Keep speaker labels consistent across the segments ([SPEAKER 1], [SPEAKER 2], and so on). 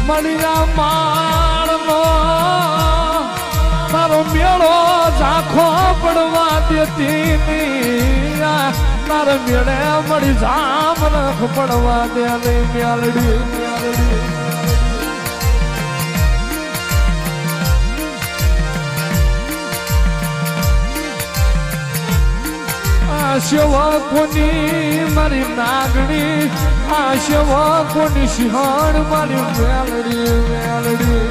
[SPEAKER 1] મળ્યા માળનો તારો મેળો ઝાંખો પડવા દેતી નહીં તારે મેળે મળી જામ નખ પડવા દે નહીં મેલડી સેવા કોની મારી નાગણી આ સેવા કોની સિંહણ મારી મેલડી મેલડી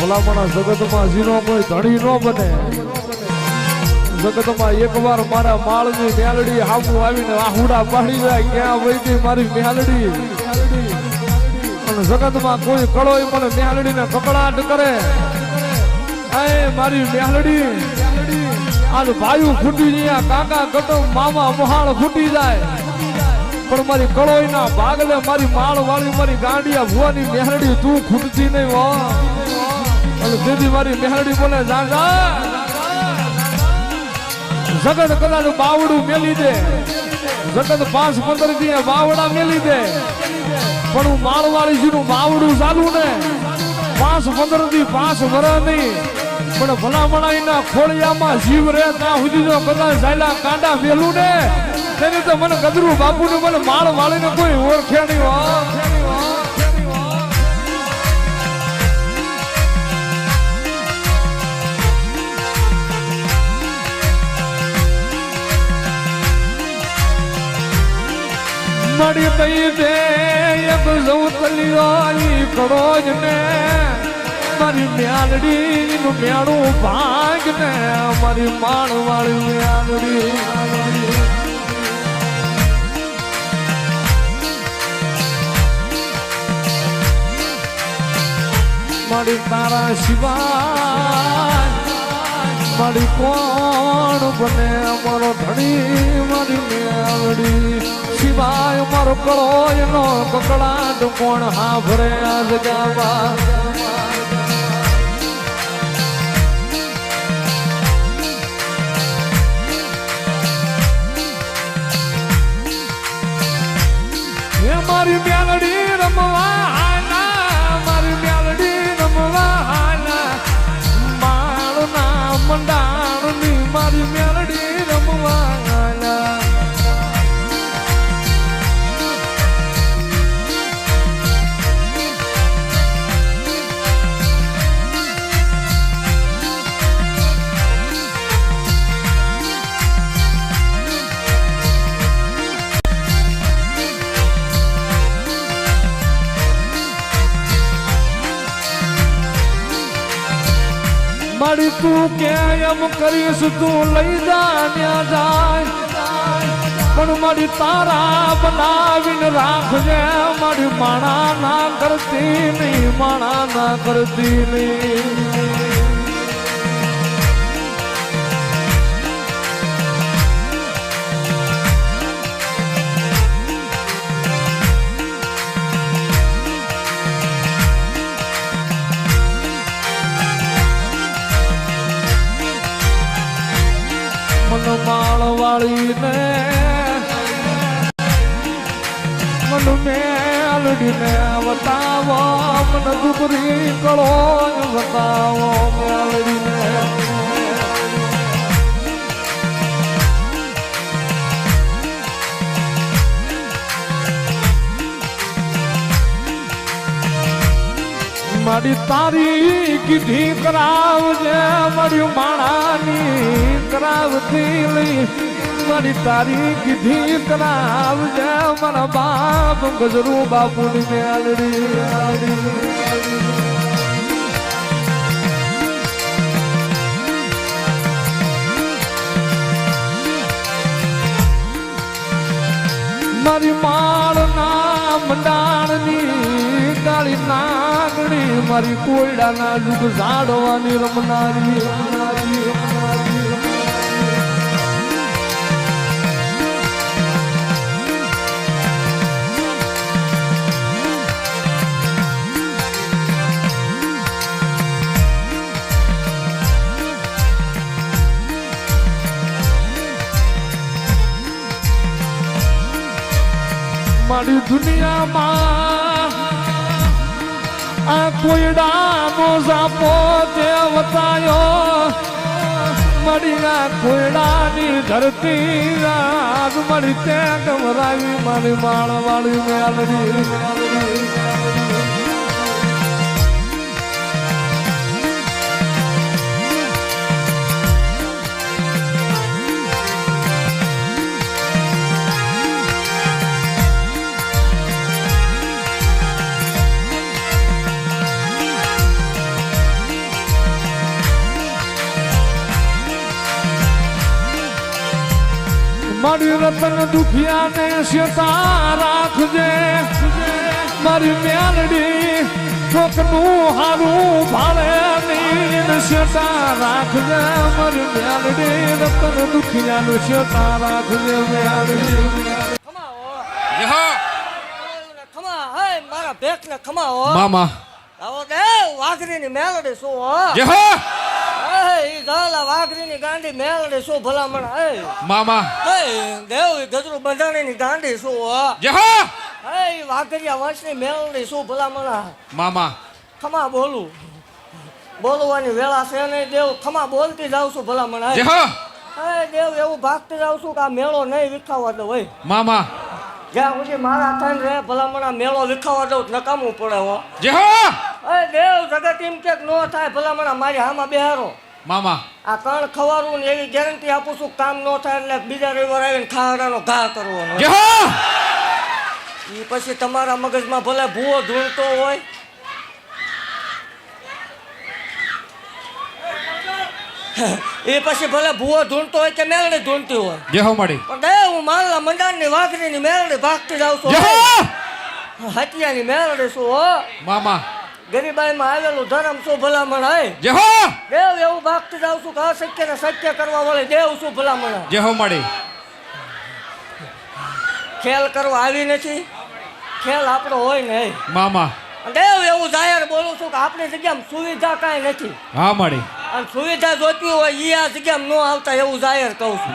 [SPEAKER 1] ભલામણા જગતમાં જીનો કોઈ ધણી ન બને જગતમાં એકવાર મારા માળની મેલડી હામું આવીને આહુડા પાડી જાય ક્યાં વૈદી મારી મેલડી અને જગતમાં કોઈ કળોય મને મેલડીને કકડાટ કરે એ મારી મેલડી આજ ભાઈ ખૂટી ગયા કાકા કટમ મામા મહાળ ખૂટી જાય પણ મારી કળોયના ભાગલે મારી માળ વાળી મારી ગાંડિયા ભુવાની મેલડી તું ખૂટતી નહીં હો અને દીદી મારી મેલડી બોલે જા જગત કદાચ બાવડું મેલી દે જગત 5-15 દી બાવડા મેલી દે પણ હું માળવાળી નું બાવડું ચાલુ ને 5-15 દી 5 વર્ષ નહીં પણ ભલામણાઈના ખોળિયામાં જીવ રહે ત્યાં સુધી જો કદાચ ઝાયલા કાંડા મેલું ને તેની તો મને ગદરું બાપુ ને મને માળવાળીને કોઈ ઓળખે નહીં હો મળી કઈ દે એક જવતલિયાની કરોજ ને મારી મેલડી નું મેળું ભાગ ને મારી માળવાળી મેલડી મારી તારા સિવાય મારી કોણ બને મારો ધણી મારી મેલડી સિવાય મારો કળોય નો કકડાટ કોણ હાભરે આ જગામાં હે મારી મેલડી રમવા હાના મારી મેલડી રમવા હાના માળના મંડાણની મારી મેલડી રમવા હાના મારી તું કે એમ કરીશ તું લઈ જા જાય પણ મારી તારા બનાવીને રાખજે મારી માણા ના કરતી નહીં માણા ના કરતી નહીં માળવાળી ને મન મેલડી ને બતાવો મને દુબરી કળો બતાવો મેલડી ને મારી તારી કીધી કરાવજે મારી માણાની કરાવતી લઈ મારી તારી કીધી કરાવજે મારા બાપ ગજરું બાપુની મેલડી મારી માળના મંડાણની કાળી નાગણી મારી કોયડાના જુગ ઝાડવાની રમનારી મારી દુનિયામાં આ કોયડાનો સાપો તે વતાયો મારી આ કોયડાની ધરતી આગ મારી તે ગમરાવી મારી માળવાળી મેલડી મારી રતન દુખિયાને શેતા રાખજે મારી મેલડી કોકનું હારું ભાળે નહીં શેતા રાખજે મારી મેલડી રતન દુખિયાનું શેતા રાખજે મેલડી
[SPEAKER 2] મારા ભેખ ને ખમાવો
[SPEAKER 3] મામા
[SPEAKER 2] આવો દે વાઘરીની મેલડી શું હો વાઘરીની ગાંડી મેલડી શું ભલામણ
[SPEAKER 3] મામા
[SPEAKER 2] દેવ ગજરું બંધાણીની ગાંડી શું વાઘરિયા વંશની મેલડી શું ભલામણ
[SPEAKER 3] મામા
[SPEAKER 2] ખમા બોલવાની વેળા છે નહીં દેવ ખમા બોલતી જાઉં છું ભલામણ દેવ એવું ભાગતી જાઉં છું કે આ મેળો નહીં વિખાવા દો ભાઈ
[SPEAKER 3] મામા
[SPEAKER 2] જ્યાં સુધી મારા થઈને રે ભલામણ આ મેળો વિખાવા દઉં નકામું પડે હો દેવ જગત એમ કે ન થાય ભલામણ મારી હામાં બેહારો
[SPEAKER 3] મામા
[SPEAKER 2] આ કણ ખવારું ને એવી ગેરંટી આપું છું કામ ન થાય એટલે બીજા રવિવાર આવીને ખાડાનો ઘા કરવાનો એ પછી તમારા મગજમાં ભલે ભૂવો ધૂણતો હોય એ પછી ભલે ભૂવો ધૂણતો હોય કે મેલડી ધૂણતી હોય પણ દે હું માલના મંડાણની વાઘરીની મેલડી ભાગતી જાઉં છું હટિયાની મેલડી શું હો
[SPEAKER 3] મામા
[SPEAKER 2] ગરીબાઈમાં આવેલું ધર્મ શું ભલામણ હે દેવ એવું ભાગતી જાઉં છું કે અશક્ય ને સત્ય કરવા વાળી દેવ શું ભલામણ ખેલ કરવા આવી નથી ખેલ આપણો હોય ને
[SPEAKER 3] મામા
[SPEAKER 2] દેવ એવું જાહેર બોલું છું કે આપણી જગ્યામાં સુવિધા કાંઈ નથી
[SPEAKER 3] હા મળી
[SPEAKER 2] અને સુવિધા જોતી હોય ઈ આ જગ્યામાં ન આવતા એવું જાહેર કહું છું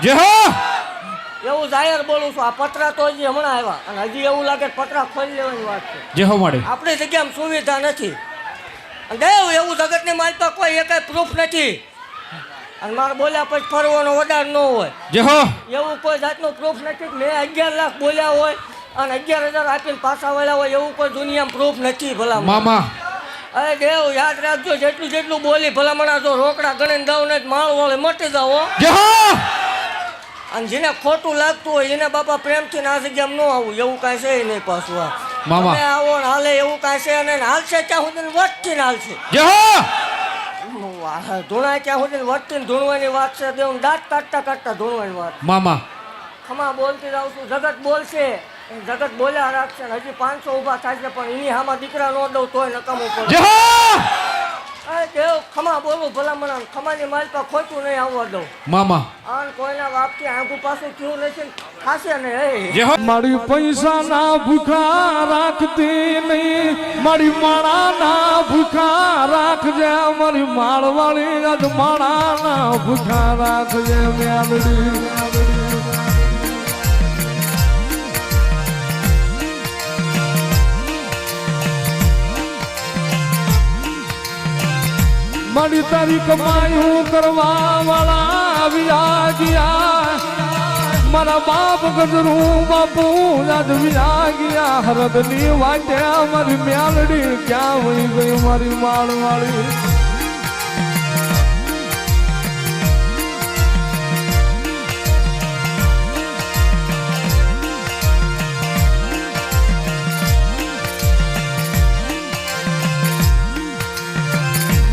[SPEAKER 2] એવું જાહેર બોલું છું આ પતરા તો હજી હમણાં આવ્યા અને હજી એવું લાગે પતરા ખોલી લેવાની વાત છે આપણી જગ્યામાં સુવિધા નથી દેવ એવું જગતની માલપા કોઈ એકાય પ્રૂફ નથી અને મારે બોલ્યા પછી ફરવાનો વધાર ન હોય એવું કોઈ જાતનું પ્રૂફ નથી મેં 11 લાખ બોલ્યા હોય અને 11,000 આપીને પાછા વળ્યા હોય એવું કોઈ દુનિયામાં પ્રૂફ નથી ભલા
[SPEAKER 3] મામા
[SPEAKER 2] અરે દેવ યાદ રાખજો જેટલું બોલી ભલામણા જો રોકડા ગણીને દઉં ને માળ વાળે મટી જાઓ અને જેને ખોટું લાગતું હોય એને બાપા પ્રેમથી આ જગ્યામાં ન આવું એવું કાંઈ છે નહીં પાછું
[SPEAKER 3] મામા
[SPEAKER 2] આવો ને હાલે એવું કાંઈ છે ને હાલશે ત્યાં સુધી વટથી ને હાલશે ધૂણાય ત્યાં સુધી વટથી ધૂણવાની વાત છે દેવ દાંત કાઢતા ધૂણવાની વાત
[SPEAKER 3] મામા
[SPEAKER 2] ખમા બોલતી જાઉં છું જગત બોલશે જગત બોલ્યા રાખશે હજી 500 ઊભા થાય છે પણ એની હામાં દીકરા ન દઉં તોય નકામું પડે દેવ ખમા બોલું ભલામણ ખમાની માલ પર ખોટું નહીં આવવા દઉં
[SPEAKER 3] મામા
[SPEAKER 2] આન કોઈના બાપથી આંગું પાછું થયું નથી ખાશે ને
[SPEAKER 1] મારી પૈસા ના ભૂખા રાખતી નહીં મારી માળા ના ભૂખા રાખજે મારી માળવાળી આજ માળા ના ભૂખા રાખજે મેલડી મારી તારી કમાયું કરવા વાળા આવ્યા ગયા મારા બાપ ગજરું બાપુ યાદ વ્યા ગયા હરદની વાટે મારી મેલડી ક્યાં વહી ગઈ મારી માળવાળી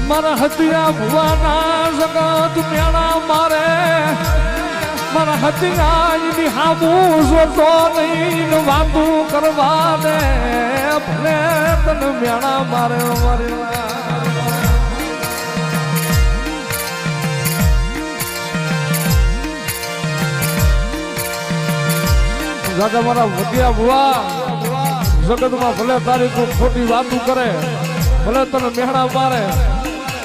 [SPEAKER 1] મારા હતિયા ભુવાના જગત મેળા મારે મારા હતિયા એની હામું જોતો નહીં વાતું કરવા દે ભલે તને મેળા મારે મારે દાદા મારા હતિયા ભુવા જગતમાં ભલે તારી તું ખોટી વાતું કરે ભલે તને મેળા મારે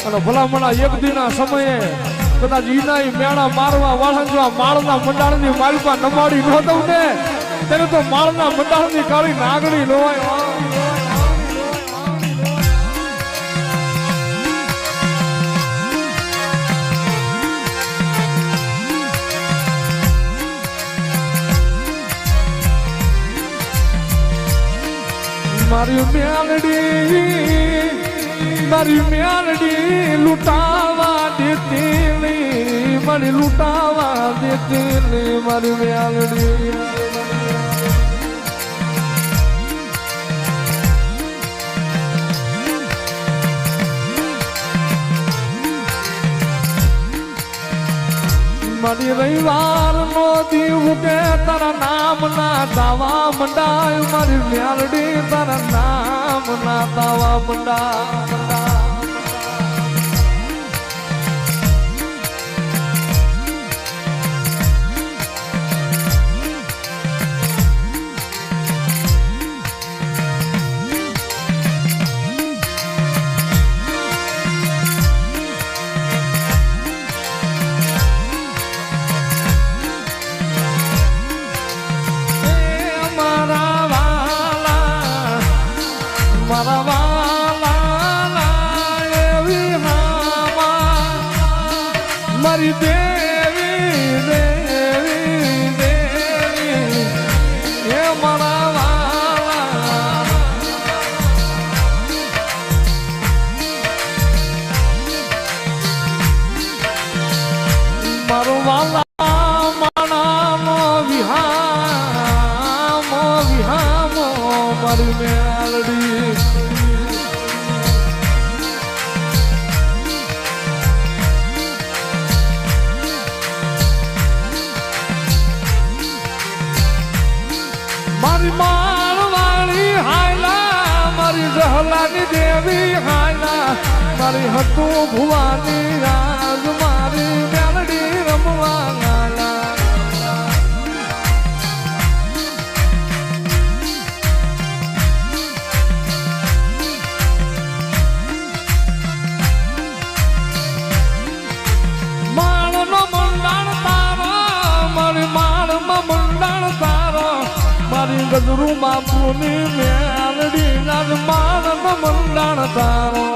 [SPEAKER 1] અને ભલામણા એક દિના સમયે કદાચ ઈના મેળા મારવા વાળા માળના મંડાણની માલપા નમાડી ન દઉં ને તેને તો માળના મંડાળની કાળી નાગણી લોવાય મારી મ્યાલડી લૂંટાવા દેતી નહીં મારી લૂંટાવા દેતી નહીં મારી મ્યાલડી મારી રવિવાર નો દીવ કે તારા નામ ના દાવા મંડાય મારી મ્યાલડી તારા નામ ના દાવા મંડા મારી દેવી દેવી દેવી એ મારા વાલા મારો વાલા માણાનો વિહામો વિહામો મારી મેલડી મારી માળવાળી હાયલા મારી જહલાની દેવી હાયલા મારી હતું ભુવાની રાજ મારી મેલડી રમવા ગાલા માળનો મંડાણ તારો મારી માળમાં મંડાણ તારો મારી ગજરું બાપુની મેલડી નાજ માળનો મંડાણ તારો